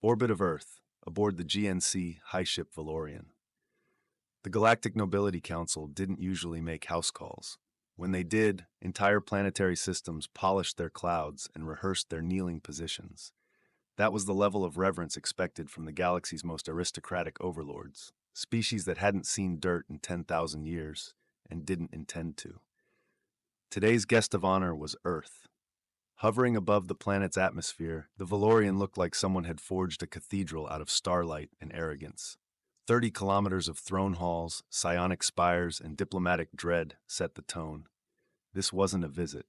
Orbit of Earth, aboard the GNC high ship Valorian. The Galactic Nobility Council didn't usually make house calls. When they did, entire planetary systems polished their clouds and rehearsed their kneeling positions. That was the level of reverence expected from the galaxy's most aristocratic overlords, species that hadn't seen dirt in 10,000 years and didn't intend to. Today's guest of honor was Earth. Hovering above the planet's atmosphere, the Valorian looked like someone had forged a cathedral out of starlight and arrogance. 30 kilometers of throne halls, psionic spires, and diplomatic dread set the tone. This wasn't a visit.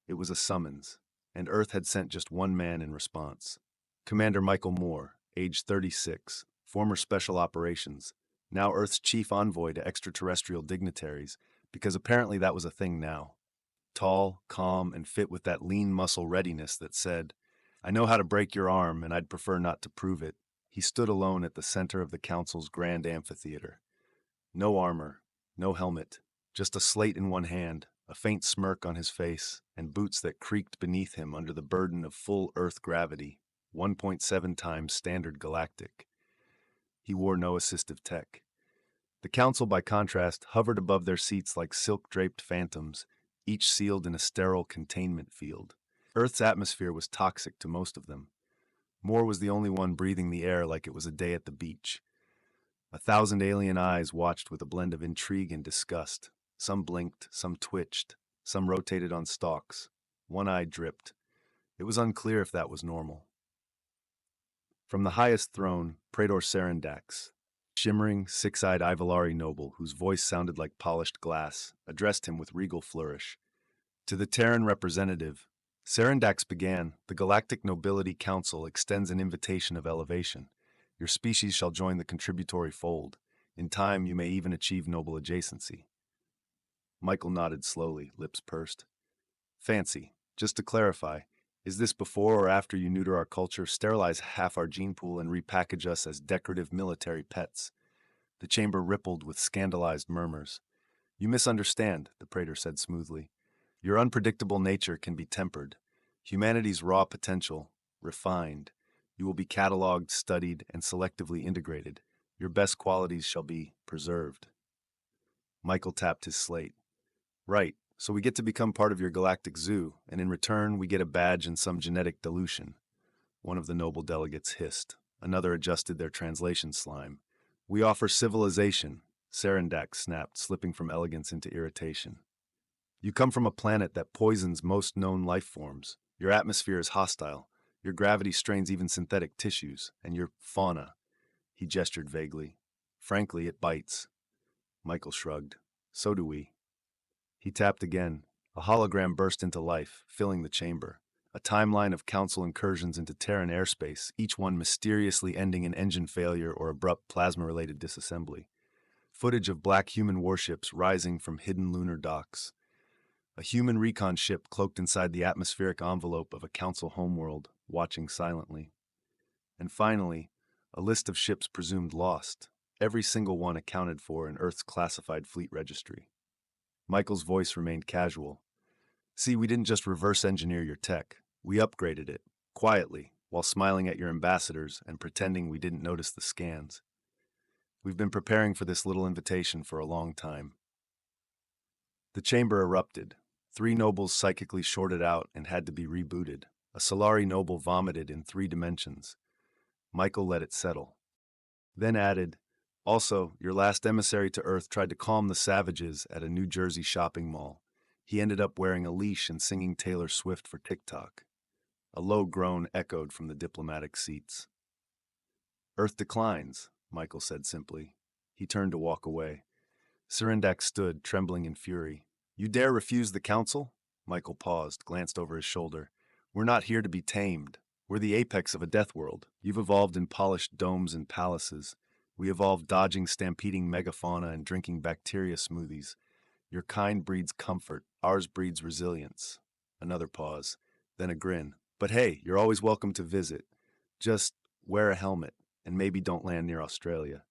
It was a summons, and Earth had sent just one man in response. Commander Michael Moore, age 36, former Special Operations, now Earth's chief envoy to extraterrestrial dignitaries, because apparently that was a thing now. Tall, calm, and fit with that lean muscle readiness that said, "I know how to break your arm, and I'd prefer not to prove it." He stood alone at the center of the council's grand amphitheater. No armor, no helmet, just a slate in one hand, a faint smirk on his face, and boots that creaked beneath him under the burden of full Earth gravity, 1.7 times standard galactic. He wore no assistive tech. The council, by contrast, hovered above their seats like silk-draped phantoms, each sealed in a sterile containment field. Earth's atmosphere was toxic to most of them. Moore was the only one breathing the air like it was a day at the beach. 1,000 alien eyes watched with a blend of intrigue and disgust. Some blinked, some twitched, some rotated on stalks. One eye dripped. It was unclear if that was normal. From the highest throne, Praetor Serendax, shimmering, six-eyed Ivalari noble whose voice sounded like polished glass, addressed him with regal flourish. To the Terran representative, Serendax began, "The Galactic Nobility Council extends an invitation of elevation. Your species shall join the contributory fold. In time, you may even achieve noble adjacency." Michael nodded slowly, lips pursed. "Fancy. Just to clarify, is this before or after you neuter our culture, sterilize half our gene pool, and repackage us as decorative military pets?" The chamber rippled with scandalized murmurs. "You misunderstand," the praetor said smoothly. "Your unpredictable nature can be tempered. Humanity's raw potential, refined. You will be cataloged, studied, and selectively integrated. Your best qualities shall be preserved." Michael tapped his slate. "Right. So we get to become part of your galactic zoo, and in return we get a badge and some genetic dilution." One of the noble delegates hissed. Another adjusted their translation slime. "We offer civilization," Serendax snapped, slipping from elegance into irritation. "You come from a planet that poisons most known life forms. Your atmosphere is hostile. Your gravity strains even synthetic tissues, and your fauna," he gestured vaguely. "Frankly, it bites." Michael shrugged. "So do we." He tapped again. A hologram burst into life, filling the chamber. A timeline of council incursions into Terran airspace, each one mysteriously ending in engine failure or abrupt plasma-related disassembly. Footage of black human warships rising from hidden lunar docks. A human recon ship cloaked inside the atmospheric envelope of a council homeworld, watching silently. And finally, a list of ships presumed lost, every single one accounted for in Earth's classified fleet registry. Michael's voice remained casual. "See, we didn't just reverse engineer your tech. We upgraded it, quietly, while smiling at your ambassadors and pretending we didn't notice the scans. We've been preparing for this little invitation for a long time." The chamber erupted. 3 nobles psychically shorted out and had to be rebooted. A Solari noble vomited in 3 dimensions. Michael let it settle. Then added, "Also, your last emissary to Earth tried to calm the savages at a New Jersey shopping mall. He ended up wearing a leash and singing Taylor Swift for TikTok." A low groan echoed from the diplomatic seats. "Earth declines," Michael said simply. He turned to walk away. Serendax stood, trembling in fury. "You dare refuse the council?" Michael paused, glanced over his shoulder. "We're not here to be tamed. We're the apex of a Deathworld. You've evolved in polished domes and palaces. We evolved dodging stampeding megafauna and drinking bacteria smoothies. Your kind breeds comfort. Ours breeds resilience." Another pause, then a grin. "But hey, you're always welcome to visit. Just wear a helmet, and maybe don't land near Australia."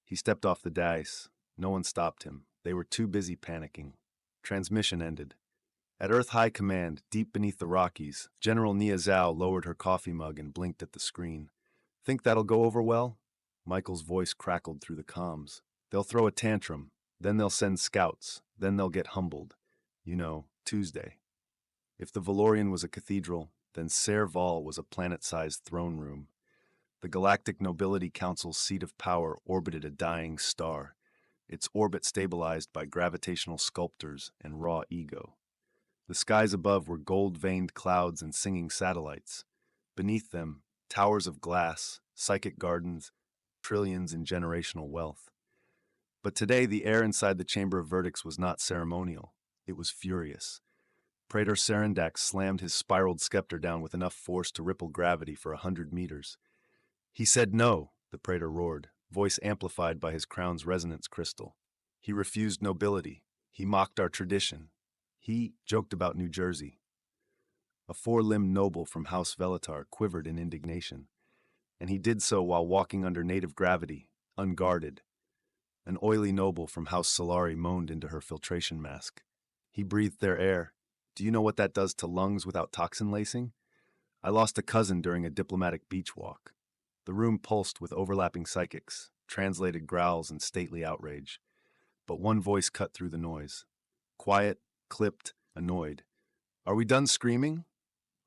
He stepped off the dais. No one stopped him. They were too busy panicking. Transmission ended. At Earth High Command, deep beneath the Rockies, General Nia Zhao lowered her coffee mug and blinked at the screen. Think that'll go over well? Michael's voice crackled through the comms. They'll throw a tantrum, then they'll send scouts, then they'll get humbled. You know, Tuesday. If the Valorian was a cathedral, then Serval was a planet-sized throne room. The Galactic Nobility Council's seat of power orbited a dying star, its orbit stabilized by gravitational sculptors and raw ego. The skies above were gold-veined clouds and singing satellites. Beneath them, towers of glass, psychic gardens, trillions in generational wealth. But today, the air inside the Chamber of Verdicts was not ceremonial. It was furious. Praetor Serendax slammed his spiraled scepter down with enough force to ripple gravity for 100 meters. He said no, the praetor roared, voice amplified by his crown's resonance crystal. He refused nobility. He mocked our tradition. He joked about New Jersey. A four-limbed noble from House Velatar quivered in indignation, and he did so while walking under native gravity, unguarded. An oily noble from House Solari moaned into her filtration mask. He breathed their air. Do you know what that does to lungs without toxin lacing? I lost a cousin during a diplomatic beach walk. The room pulsed with overlapping psychics, translated growls and stately outrage. But one voice cut through the noise. Quiet, clipped, annoyed. Are we done screaming?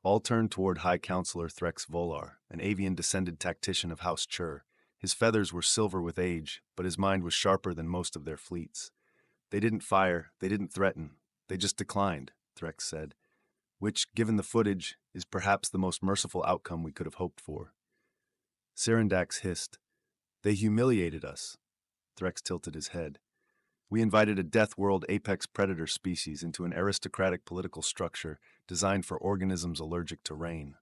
All turned toward High Counselor Threx Volar, an avian-descended tactician of House Chur. His feathers were silver with age, but his mind was sharper than most of their fleets. They didn't fire, they didn't threaten, they just declined, Threx said, which, given the footage, is perhaps the most merciful outcome we could have hoped for. Serendax hissed. They humiliated us. Threx tilted his head. We invited a Deathworld apex predator species into an aristocratic political structure designed for organisms allergic to rain.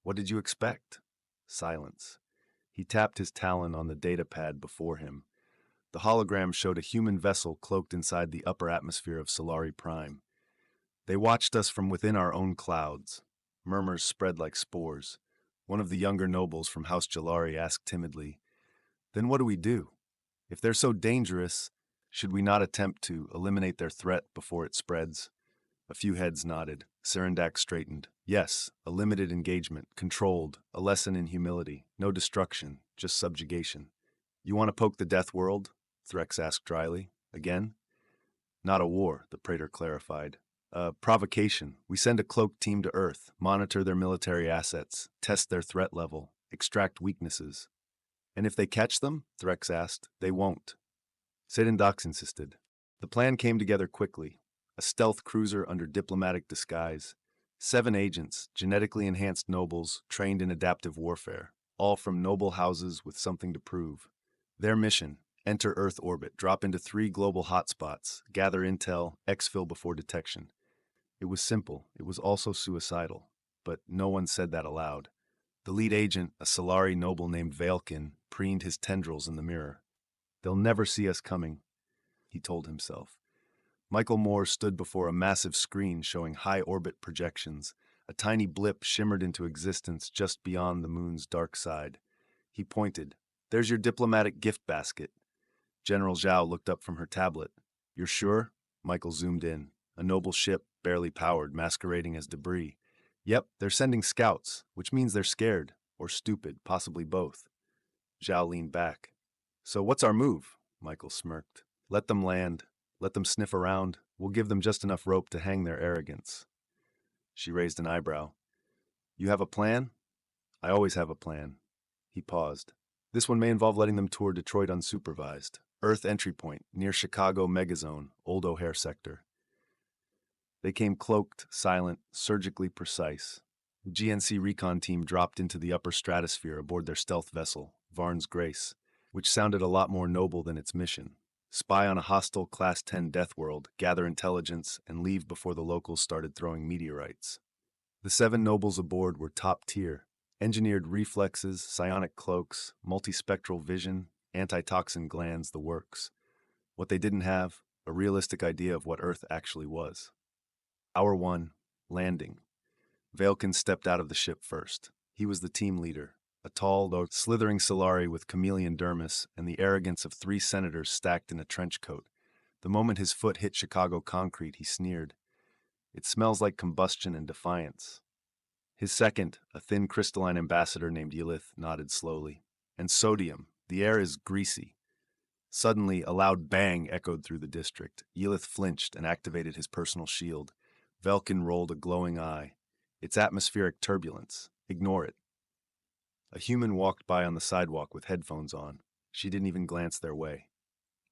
What did you expect? Silence. He tapped his talon on the data pad before him. The hologram showed a human vessel cloaked inside the upper atmosphere of Solari Prime. They watched us from within our own clouds. Murmurs spread like spores. One of the younger nobles from House Jalari asked timidly, Then what do we do? If they're so dangerous, should we not attempt to eliminate their threat before it spreads? A few heads nodded. Serendax straightened. Yes, a limited engagement, controlled, a lesson in humility, no destruction, just subjugation. You want to poke the death world? Threx asked dryly. Again? Not a war, the praetor clarified. Provocation. We send a cloaked team to Earth, monitor their military assets, test their threat level, extract weaknesses. And if they catch them, Threx asked, they won't. Serendax insisted. The plan came together quickly. A stealth cruiser under diplomatic disguise. 7 agents, genetically enhanced nobles, trained in adaptive warfare, all from noble houses with something to prove. Their mission, enter Earth orbit, drop into 3 global hotspots, gather intel, exfil before detection. It was simple, it was also suicidal, but no one said that aloud. The lead agent, a Solari noble named Veilkin, preened his tendrils in the mirror. They'll never see us coming, he told himself. Michael Moore stood before a massive screen showing high-orbit projections. A tiny blip shimmered into existence just beyond the moon's dark side. He pointed. There's your diplomatic gift basket. General Zhao looked up from her tablet. You're sure? Michael zoomed in. A noble ship, barely powered, masquerading as debris. Yep, they're sending scouts, which means they're scared, or stupid, possibly both. Zhao leaned back. So what's our move? Michael smirked. Let them land. Let them sniff around. We'll give them just enough rope to hang their arrogance. She raised an eyebrow. You have a plan? I always have a plan. He paused. This one may involve letting them tour Detroit unsupervised. Earth entry point, near Chicago Megazone, Old O'Hare sector. They came cloaked, silent, surgically precise. The GNC recon team dropped into the upper stratosphere aboard their stealth vessel, Varn's Grace, which sounded a lot more noble than its mission. Spy on a hostile Class-10 Deathworld, gather intelligence, and leave before the locals started throwing meteorites. The 7 nobles aboard were top tier. Engineered reflexes, psionic cloaks, multispectral vision, antitoxin glands, the works. What they didn't have, a realistic idea of what Earth actually was. Hour 1, landing. Veilkin stepped out of the ship first. He was the team leader, a tall, though slithering Solari with chameleon dermis and the arrogance of 3 senators stacked in a trench coat. The moment his foot hit Chicago concrete, he sneered. It smells like combustion and defiance. His second, a thin crystalline ambassador named Ylith, nodded slowly. And sodium. The air is greasy. Suddenly, a loud bang echoed through the district. Ylith flinched and activated his personal shield. Velkin rolled a glowing eye. It's atmospheric turbulence. Ignore it. A human walked by on the sidewalk with headphones on. She didn't even glance their way.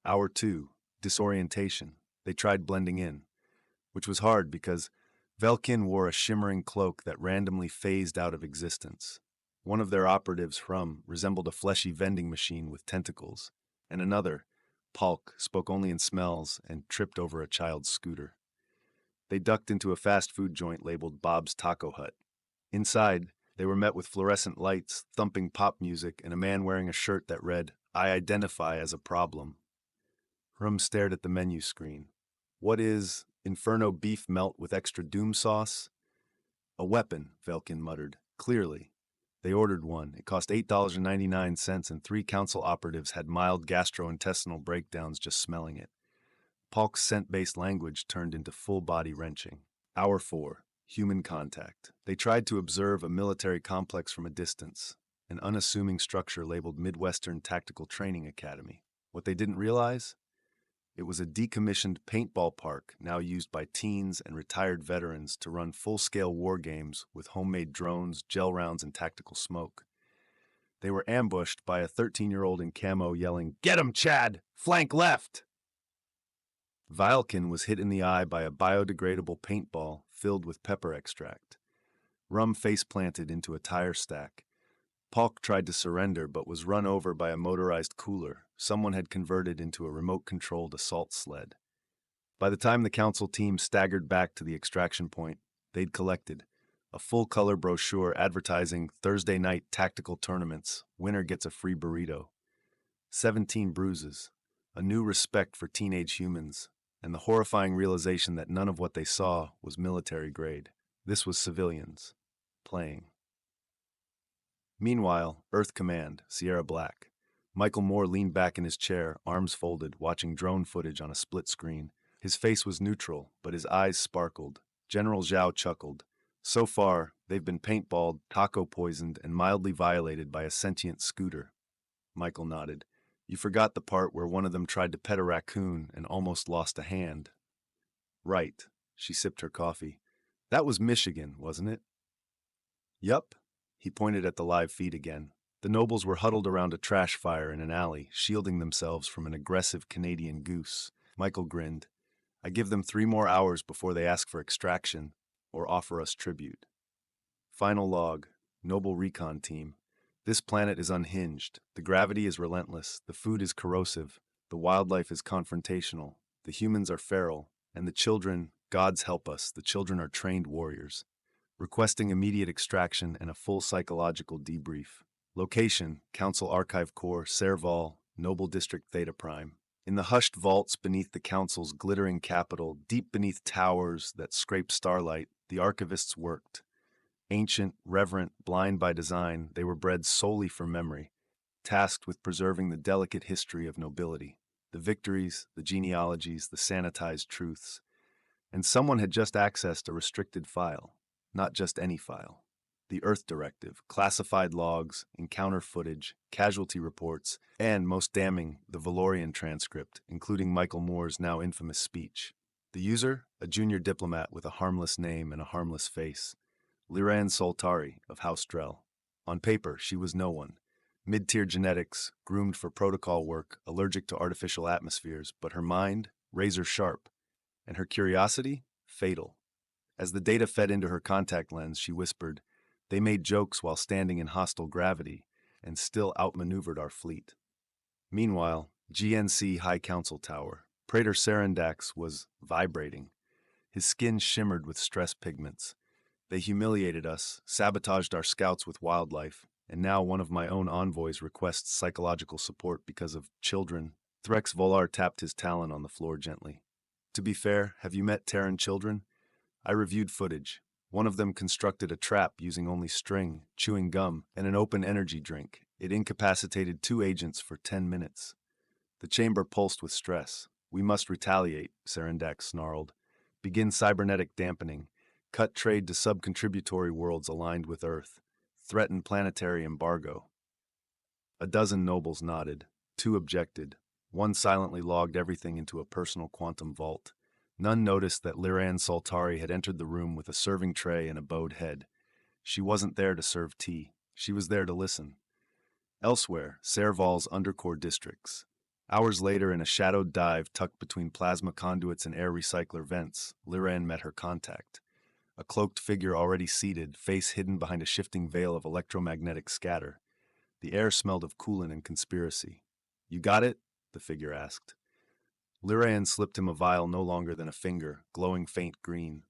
Hour 2, disorientation. They tried blending in, which was hard because Velkin wore a shimmering cloak that randomly phased out of existence. One of their operatives, Hrum, resembled a fleshy vending machine with tentacles, and another, Palk, spoke only in smells and tripped over a child's scooter. They ducked into a fast food joint labeled Bob's Taco Hut. Inside, they were met with fluorescent lights, thumping pop music, and a man wearing a shirt that read, "I identify as a problem." Hrum stared at the menu screen. What is Inferno beef melt with extra doom sauce? A weapon, Velkin muttered. Clearly. They ordered one. It cost $8.99, and 3 council operatives had mild gastrointestinal breakdowns just smelling it. Palk's scent-based language turned into full-body wrenching. Hour 4. Human contact. They tried to observe a military complex from a distance, an unassuming structure labeled Midwestern Tactical Training Academy. What they didn't realize? It was a decommissioned paintball park now used by teens and retired veterans to run full-scale war games with homemade drones, gel rounds, and tactical smoke. They were ambushed by a 13-year-old in camo yelling, "Get him, Chad! Flank left!" Vilkin was hit in the eye by a biodegradable paintball filled with pepper extract. Rum face-planted into a tire stack. Palk tried to surrender but was run over by a motorized cooler someone had converted into a remote-controlled assault sled. By the time the council team staggered back to the extraction point, they'd collected a full-color brochure advertising Thursday night tactical tournaments. Winner gets a free burrito. 17 bruises, a new respect for teenage humans, and the horrifying realization that none of what they saw was military grade. This was civilians playing. Meanwhile, Earth Command, Sierra Black. Michael Moore leaned back in his chair, arms folded, watching drone footage on a split screen. His face was neutral, but his eyes sparkled. General Zhao chuckled. So far, they've been paintballed, taco poisoned, and mildly violated by a sentient scooter. Michael nodded. You forgot the part where one of them tried to pet a raccoon and almost lost a hand. Right. She sipped her coffee. That was Michigan, wasn't it? Yup. He pointed at the live feed again. The nobles were huddled around a trash fire in an alley, shielding themselves from an aggressive Canadian goose. Michael grinned. I give them 3 more hours before they ask for extraction or offer us tribute. Final log. Noble recon team. This planet is unhinged. The gravity is relentless. The food is corrosive. The wildlife is confrontational. The humans are feral. And the children, gods help us, the children are trained warriors. Requesting immediate extraction and a full psychological debrief. Location, Council Archive Corps, Serval, Noble District Theta Prime. In the hushed vaults beneath the Council's glittering capital, deep beneath towers that scrape starlight, the archivists worked. Ancient, reverent, blind by design, they were bred solely for memory, tasked with preserving the delicate history of nobility, the victories, the genealogies, the sanitized truths. And someone had just accessed a restricted file. Not just any file. The Earth Directive, classified logs, encounter footage, casualty reports, and, most damning, the Valorian transcript, including Michael Moore's now infamous speech. The user, a junior diplomat with a harmless name and a harmless face. Liran Soltari of House Drell. On paper, she was no one. Mid-tier genetics, groomed for protocol work, allergic to artificial atmospheres, but her mind, razor sharp. And her curiosity, fatal. As the data fed into her contact lens, she whispered, "They made jokes while standing in hostile gravity and still outmaneuvered our fleet." Meanwhile, GNC High Council Tower. Praetor Sarendax was vibrating. His skin shimmered with stress pigments. They humiliated us, sabotaged our scouts with wildlife, and now one of my own envoys requests psychological support because of children. Threx Volar tapped his talon on the floor gently. To be fair, have you met Terran children? I reviewed footage. One of them constructed a trap using only string, chewing gum, and an open energy drink. It incapacitated 2 agents for 10 minutes. The chamber pulsed with stress. We must retaliate, Sarendax snarled. Begin cybernetic dampening. cut trade to sub-contributory worlds aligned with Earth, threatened planetary embargo. A dozen nobles nodded, two objected, one silently logged everything into a personal quantum vault. None noticed that Liran Soltari had entered the room with a serving tray and a bowed head. She wasn't there to serve tea. She was there to listen. Elsewhere, Serval's undercore districts. Hours later, in a shadowed dive tucked between plasma conduits and air recycler vents, Liran met her contact. A cloaked figure already seated, face hidden behind a shifting veil of electromagnetic scatter. The air smelled of coolant and conspiracy. "You got it?" the figure asked. Liran slipped him a vial no longer than a finger, glowing faint green.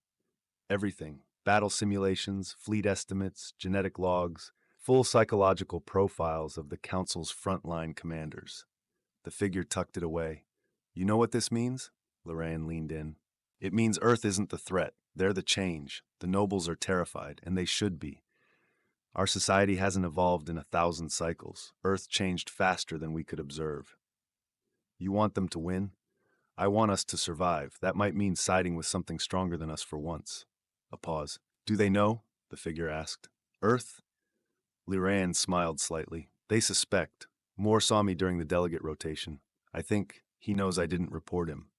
Everything. Battle simulations, fleet estimates, genetic logs, full psychological profiles of the Council's frontline commanders. The figure tucked it away. "You know what this means?" Liran leaned in. "It means Earth isn't the threat. They're the change. The nobles are terrified, and they should be. Our society hasn't evolved in 1,000 cycles. Earth changed faster than we could observe. You want them to win? I want us to survive. That might mean siding with something stronger than us for once." A pause. "Do they know?" the figure asked. "Earth?" Liran smiled slightly. "They suspect. Moore saw me during the delegate rotation. I think he knows I didn't report him."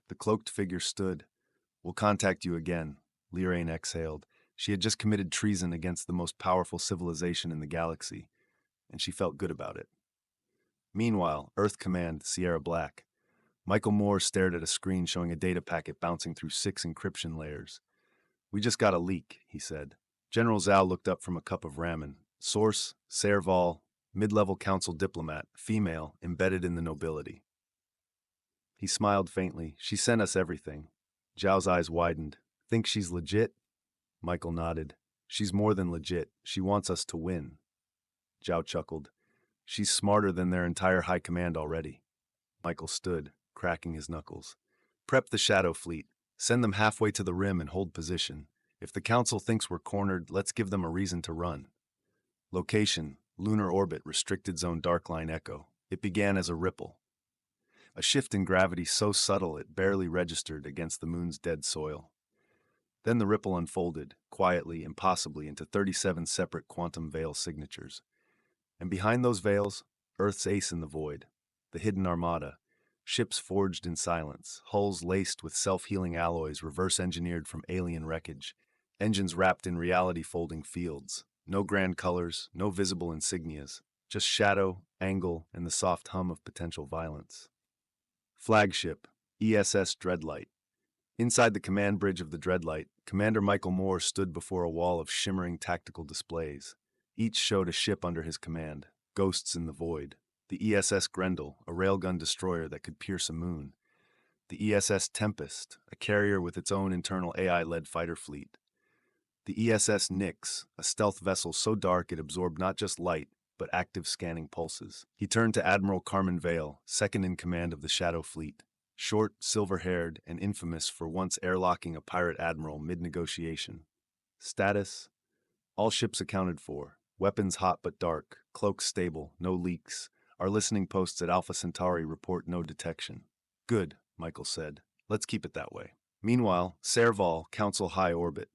The cloaked figure stood. "We'll contact you again." Liran exhaled. She had just committed treason against the most powerful civilization in the galaxy, and she felt good about it. Meanwhile, Earth Command, Sierra Black. Michael Moore stared at a screen showing a data packet bouncing through 6 encryption layers. "We just got a leak," he said. General Zhao looked up from a cup of ramen. Source, Serval, mid-level council diplomat, female, embedded in the nobility. He smiled faintly. "She sent us everything." Zhao's eyes widened. "Think she's legit?" Michael nodded. "She's more than legit. She wants us to win." Zhao chuckled. "She's smarter than their entire high command already." Michael stood, cracking his knuckles. "Prep the Shadow Fleet. Send them halfway to the rim and hold position. If the Council thinks we're cornered, let's give them a reason to run." Location, lunar orbit, restricted zone Darkline Echo. It began as a ripple. A shift in gravity so subtle it barely registered against the moon's dead soil. Then the ripple unfolded, quietly, impossibly, into 37 separate quantum veil signatures. And behind those veils, Earth's ace in the void, the Hidden Armada, ships forged in silence, hulls laced with self-healing alloys reverse-engineered from alien wreckage, engines wrapped in reality-folding fields, no grand colors, no visible insignias, just shadow, angle, and the soft hum of potential violence. Flagship, ESS Dreadlight. Inside the command bridge of the Dreadlight, Commander Michael Moore stood before a wall of shimmering tactical displays. Each showed a ship under his command, ghosts in the void. The ESS Grendel, a railgun destroyer that could pierce a moon. The ESS Tempest, a carrier with its own internal AI-led fighter fleet. The ESS Nyx, a stealth vessel so dark it absorbed not just light, but active scanning pulses. He turned to Admiral Carmen Vale, second in command of the Shadow Fleet. Short, silver-haired, and infamous for once airlocking a pirate admiral mid-negotiation. Status: all ships accounted for. Weapons hot but dark. Cloaks stable. No leaks. Our listening posts at Alpha Centauri report no detection. Good, Michael said. Let's keep it that way. Meanwhile, Serval, Council High Orbit.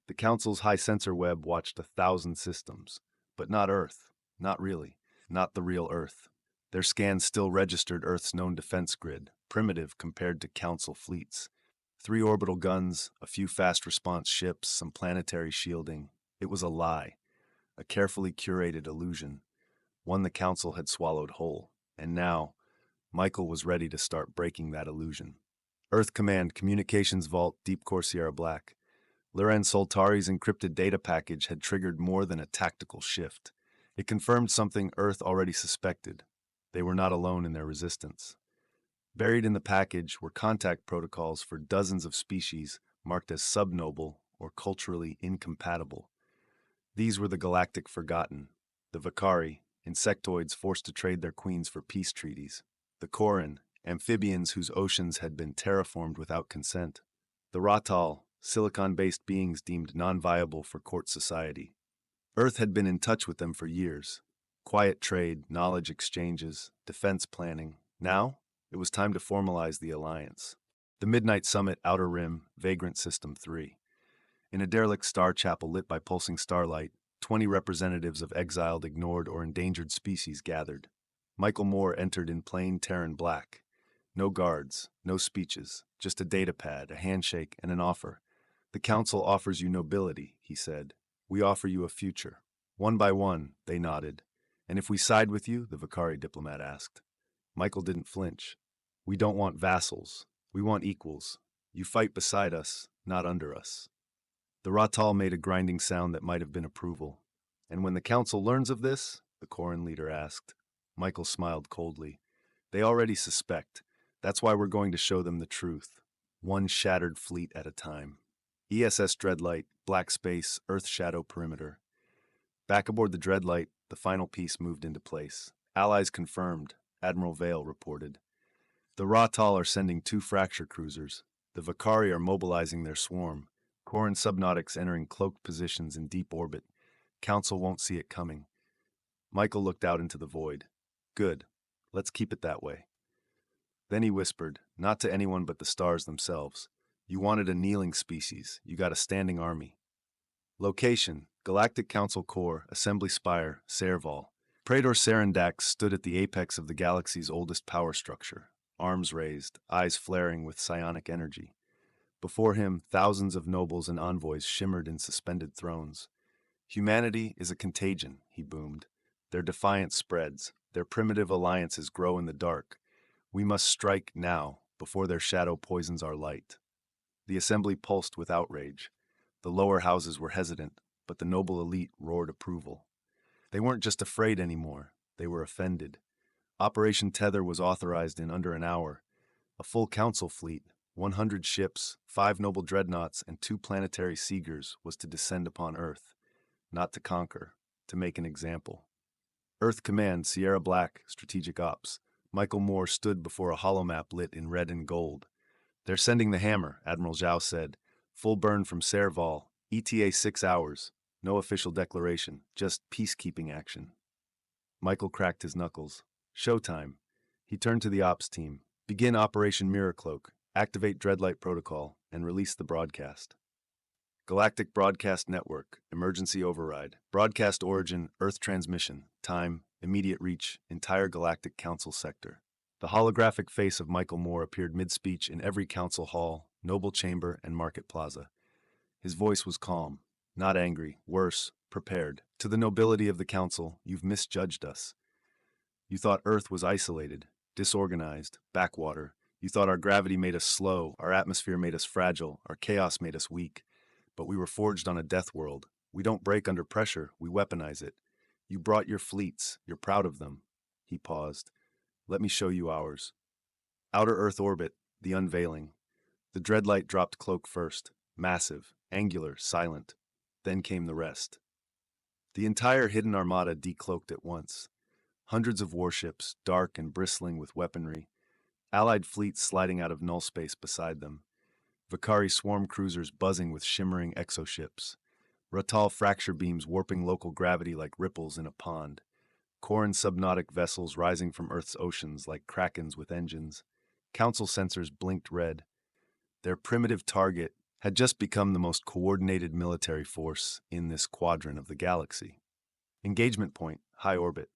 The Council's high sensor web watched 1,000 systems. But not Earth. Not really. Not the real Earth. Their scans still registered Earth's known defense grid, primitive compared to Council fleets. 3 orbital guns, a few fast response ships, some planetary shielding. It was a lie. A carefully curated illusion. One the Council had swallowed whole. And now, Michael was ready to start breaking that illusion. Earth Command, Communications Vault, Deep Core Sierra Black. Liran Soltari's encrypted data package had triggered more than a tactical shift. It confirmed something Earth already suspected. They were not alone in their resistance. Buried in the package were contact protocols for dozens of species marked as subnoble or culturally incompatible. These were the Galactic Forgotten, the Vakari, insectoids forced to trade their queens for peace treaties, the Koran, amphibians whose oceans had been terraformed without consent, the Ratal, silicon-based beings deemed non-viable for court society. Earth had been in touch with them for years. Quiet trade, knowledge exchanges, defense planning. Now, it was time to formalize the alliance. The Midnight Summit, Outer Rim, Vagrant System 3. In a derelict star chapel lit by pulsing starlight, 20 representatives of exiled, ignored, or endangered species gathered. Michael Moore entered in plain Terran black. No guards, no speeches, just a data pad, a handshake, and an offer. The Council offers you nobility, he said. We offer you a future. One by one, they nodded. And if we side with you, the Vakari diplomat asked. Michael didn't flinch. We don't want vassals. We want equals. You fight beside us, not under us. The Ratal made a grinding sound that might have been approval. And when the Council learns of this, the Corran leader asked. Michael smiled coldly. They already suspect. That's why we're going to show them the truth. One shattered fleet at a time. ESS Dreadlight, Black Space, Earth Shadow Perimeter. Back aboard the Dreadlight, the final piece moved into place. Allies confirmed, Admiral Vale reported. The Ratal are sending 2 fracture cruisers. The Vakari are mobilizing their swarm. Corran subnautics entering cloaked positions in deep orbit. Council won't see it coming. Michael looked out into the void. Good. Let's keep it that way. Then he whispered, not to anyone but the stars themselves. You wanted a kneeling species. You got a standing army. Location, Galactic Council Core, Assembly Spire, Serval. Praetor Sarandax stood at the apex of the galaxy's oldest power structure, arms raised, eyes flaring with psionic energy. Before him, thousands of nobles and envoys shimmered in suspended thrones. Humanity is a contagion, he boomed. Their defiance spreads. Their primitive alliances grow in the dark. We must strike now, before their shadow poisons our light. The assembly pulsed with outrage. The lower houses were hesitant, but the noble elite roared approval. They weren't just afraid anymore, they were offended. Operation Tether was authorized in under an hour. A full council fleet, 100 ships, 5 noble dreadnoughts, and 2 planetary seegers was to descend upon Earth. Not to conquer, to make an example. Earth Command, Sierra Black, Strategic Ops. Michael Moore stood before a holomap lit in red and gold. They're sending the hammer, Admiral Zhao said. Full burn from Serval. ETA 6 hours. No official declaration, just peacekeeping action. Michael cracked his knuckles. Showtime. He turned to the ops team. Begin Operation Mirrorcloak. Activate Dreadlight Protocol, and release the broadcast. Galactic Broadcast Network. Emergency override. Broadcast origin, Earth transmission. Time, immediate reach, entire Galactic Council sector. The holographic face of Michael Moore appeared mid-speech in every council hall, noble chamber, and market plaza. His voice was calm, not angry, worse, prepared. To the nobility of the council, you've misjudged us. You thought Earth was isolated, disorganized, backwater. You thought our gravity made us slow, our atmosphere made us fragile, our chaos made us weak. But we were forged on a death world. We don't break under pressure, we weaponize it. You brought your fleets, you're proud of them. He paused. Let me show you ours. Outer Earth orbit, the unveiling. The Dreadlight dropped cloak first, massive, angular, silent. Then came the rest. The entire Hidden Armada decloaked at once. Hundreds of warships, dark and bristling with weaponry. Allied fleets sliding out of null space beside them. Vakari swarm cruisers buzzing with shimmering exoships. Ratal fracture beams warping local gravity like ripples in a pond. Corran subnautic vessels rising from Earth's oceans like krakens with engines. Council sensors blinked red. Their primitive target had just become the most coordinated military force in this quadrant of the galaxy. Engagement point, high orbit.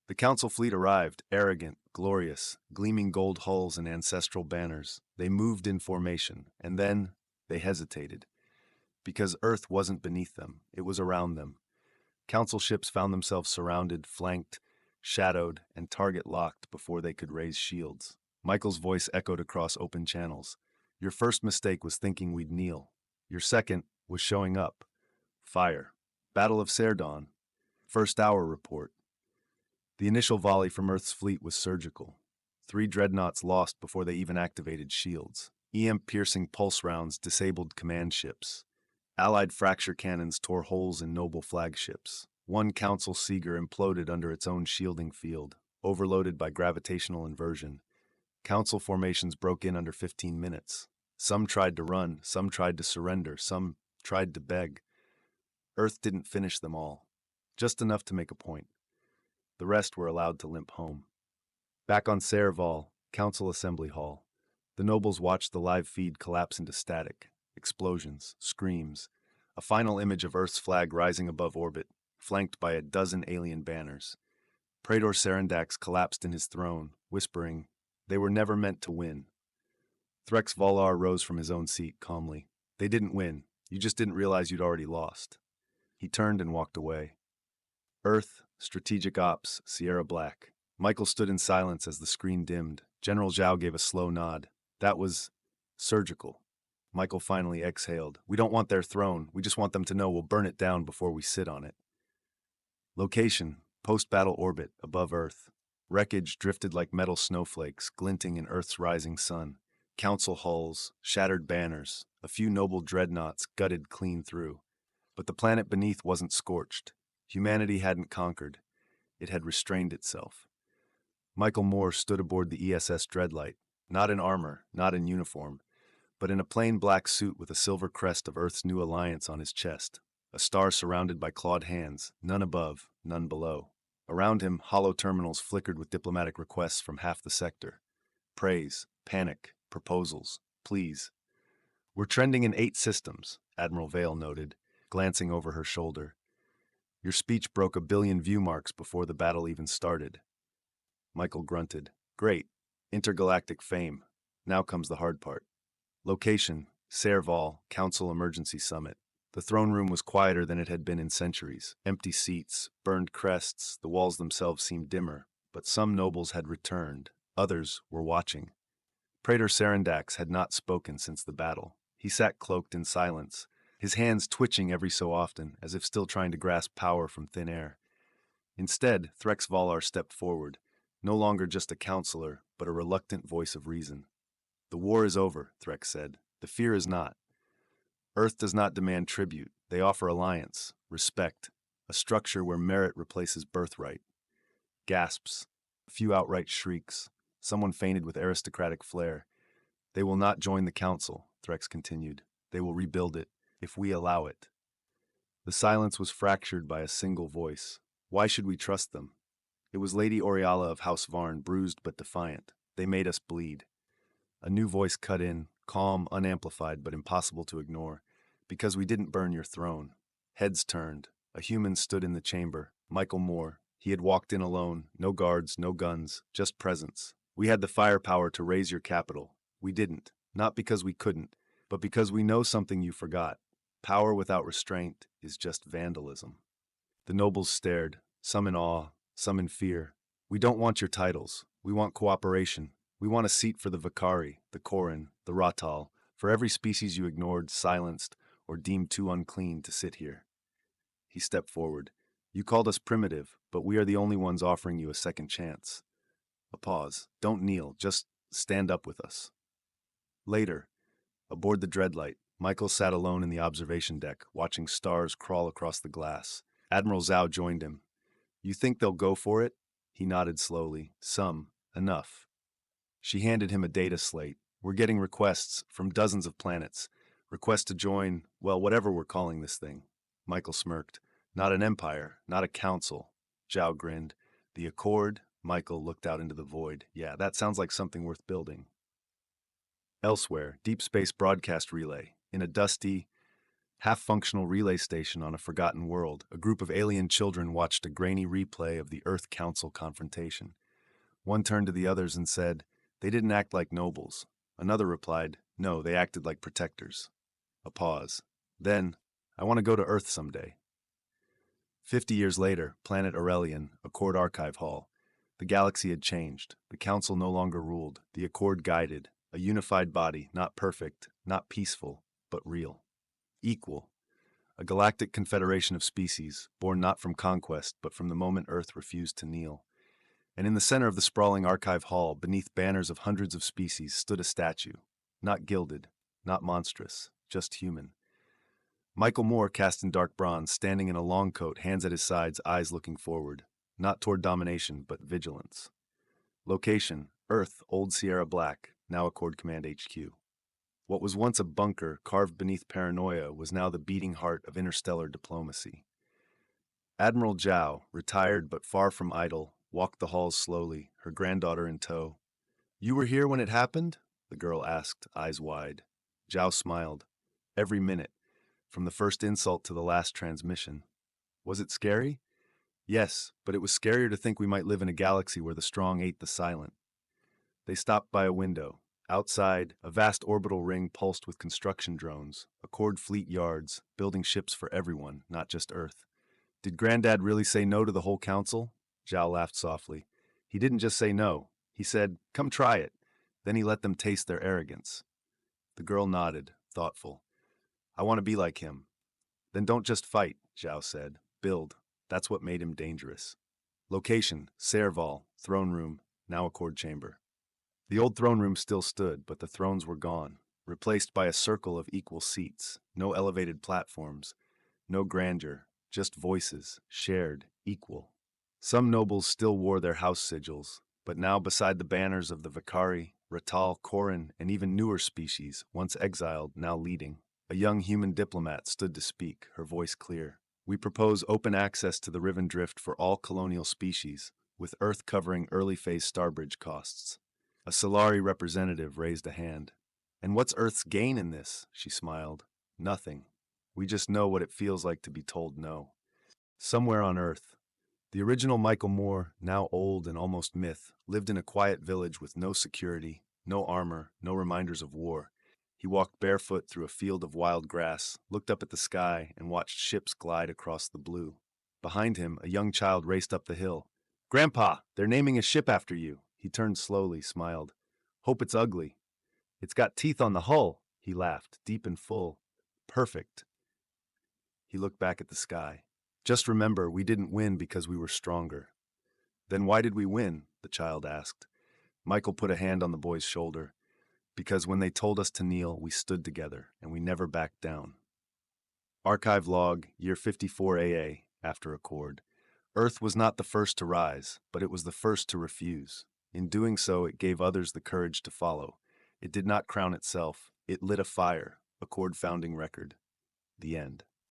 The Council fleet arrived, arrogant, glorious, gleaming gold hulls and ancestral banners. They moved in formation, and then they hesitated. Because Earth wasn't beneath them, it was around them. Council ships found themselves surrounded, flanked, shadowed, and target-locked before they could raise shields. Michael's voice echoed across open channels. Your first mistake was thinking we'd kneel. Your second was showing up. Fire. Battle of Serdon. First hour report. The initial volley from Earth's fleet was surgical. 3 dreadnoughts lost before they even activated shields. EM-piercing pulse rounds disabled command ships. Allied fracture cannons tore holes in noble flagships. 1 Council Seeger imploded under its own shielding field, overloaded by gravitational inversion. Council formations broke in under 15 minutes. Some tried to run, some tried to surrender, some tried to beg. Earth didn't finish them all. Just enough to make a point. The rest were allowed to limp home. Back on Serval, Council Assembly Hall, the nobles watched the live feed collapse into static. Explosions, screams. a final image of Earth's flag rising above orbit, flanked by a dozen alien banners. Praetor Sarendax collapsed in his throne, whispering, "They were never meant to win." Threx Volar rose from his own seat calmly. "They didn't win. You just didn't realize you'd already lost." He turned and walked away. Earth, Strategic Ops, Sierra Black. Michael stood in silence as the screen dimmed. General Zhao gave a slow nod. That was surgical. Michael finally exhaled. "We don't want their throne. We just want them to know we'll burn it down before we sit on it." Location, post-battle orbit, above Earth. Wreckage drifted like metal snowflakes, glinting in Earth's rising sun. Council hulls, shattered banners, a few noble dreadnoughts gutted clean through. But the planet beneath wasn't scorched. Humanity hadn't conquered. It had restrained itself. Michael Moore stood aboard the ESS Dreadlight, not in armor, not in uniform, but in a plain black suit with a silver crest of Earth's new alliance on his chest, a star surrounded by clawed hands, none above, none below. Around him, hollow terminals flickered with diplomatic requests from half the sector. Praise, panic, proposals, please. "We're trending in 8 systems," Admiral Vale noted, glancing over her shoulder. "Your speech broke 1 billion view marks before the battle even started." Michael grunted. "Great. Intergalactic fame. Now comes the hard part." Location, Serval, Council Emergency Summit. The throne room was quieter than it had been in centuries. Empty seats, burned crests, the walls themselves seemed dimmer. But some nobles had returned. Others were watching. Praetor Sarendax had not spoken since the battle. He sat cloaked in silence, his hands twitching every so often, as if still trying to grasp power from thin air. Instead, Threx Volar stepped forward, no longer just a counselor, but a reluctant voice of reason. "The war is over," Threx said. "The fear is not. Earth does not demand tribute. They offer alliance, respect, a structure where merit replaces birthright." Gasps, a few outright shrieks. Someone fainted with aristocratic flair. "They will not join the council," Threx continued. "They will rebuild it, if we allow it." The silence was fractured by a single voice. "Why should we trust them?" It was Lady Oriala of House Varn, bruised but defiant. "They made us bleed." A new voice cut in, calm, unamplified, but impossible to ignore. "Because we didn't burn your throne." Heads turned. A human stood in the chamber. Michael Moore. He had walked in alone. No guards, no guns, just presence. "We had the firepower to raise your capital. We didn't. Not because we couldn't, but because we know something you forgot. Power without restraint is just vandalism." The nobles stared, some in awe, some in fear. "We don't want your titles. We want cooperation. We want a seat for the Vakari, the Koran, the Ratal, for every species you ignored, silenced, or deemed too unclean to sit here." He stepped forward. "You called us primitive, but we are the only ones offering you a second chance." A pause. "Don't kneel, just stand up with us." Later, aboard the Dreadlight, Michael sat alone in the observation deck, watching stars crawl across the glass. Admiral Zhao joined him. "You think they'll go for it?" He nodded slowly. "Some. Enough." She handed him a data slate. "We're getting requests from dozens of planets. Requests to join, well, whatever we're calling this thing." Michael smirked. "Not an empire, not a council." Zhao grinned. "The Accord?" Michael looked out into the void. "Yeah, that sounds like something worth building." Elsewhere, Deep Space Broadcast Relay. In a dusty, half-functional relay station on a forgotten world, a group of alien children watched a grainy replay of the Earth Council confrontation. One turned to the others and said, "They didn't act like nobles." Another replied, "No, they acted like protectors." A pause. Then, "I want to go to Earth someday." 50 years later, Planet Aurelian, Accord Archive Hall. The galaxy had changed. The Council no longer ruled. The Accord guided. A unified body, not perfect, not peaceful, but real. Equal. A galactic confederation of species, born not from conquest, but from the moment Earth refused to kneel. And in the center of the sprawling archive hall, beneath banners of hundreds of species, stood a statue. Not gilded, not monstrous, just human. Michael Moore, cast in dark bronze, standing in a long coat, hands at his sides, eyes looking forward. Not toward domination, but vigilance. Location, Earth, Old Sierra Black, now Accord Command HQ. What was once a bunker carved beneath paranoia was now the beating heart of interstellar diplomacy. Admiral Zhao, retired but far from idle, walked the halls slowly, her granddaughter in tow. "You were here when it happened?" the girl asked, eyes wide. Zhao smiled. "Every minute. from the first insult to the last transmission. Was it scary? Yes, but it was scarier to think we might live in a galaxy where the strong ate the silent. They stopped by a window. Outside, a vast orbital ring pulsed with construction drones, Accord fleet yards, building ships for everyone, not just Earth. Did Granddad really say no to the whole council? Zhao laughed softly. He didn't just say no. He said, come try it. Then he let them taste their arrogance. The girl nodded, thoughtful. I want to be like him. Then don't just fight, Zhao said. Build. That's what made him dangerous. Location, Serval, throne room, now Accord chamber. The old throne room still stood, but the thrones were gone, replaced by a circle of equal seats, no elevated platforms, no grandeur, just voices, shared, equal. Some nobles still wore their house sigils, but now beside the banners of the Vakari, Ratal, Korin, and even newer species, once exiled, now leading, a young human diplomat stood to speak, her voice clear. We propose open access to the Riven Drift for all colonial species, with Earth covering early-phase starbridge costs. A Solari representative raised a hand. And what's Earth's gain in this? She smiled. Nothing. We just know what it feels like to be told no. Somewhere on Earth, the original Michael Moore, now old and almost myth, lived in a quiet village with no security, no armor, no reminders of war. He walked barefoot through a field of wild grass, looked up at the sky, and watched ships glide across the blue. Behind him, a young child raced up the hill. Grandpa, they're naming a ship after you. He turned slowly, smiled. Hope it's ugly. It's got teeth on the hull, he laughed, deep and full. Perfect. He looked back at the sky. Just remember, we didn't win because we were stronger. Then why did we win? The child asked. Michael put a hand on the boy's shoulder. Because when they told us to kneel, we stood together, and we never backed down. Archive log, year 54 AA, after Accord. Earth was not the first to rise, but it was the first to refuse. In doing so, it gave others the courage to follow. It did not crown itself. It lit a fire. Accord founding record. The end.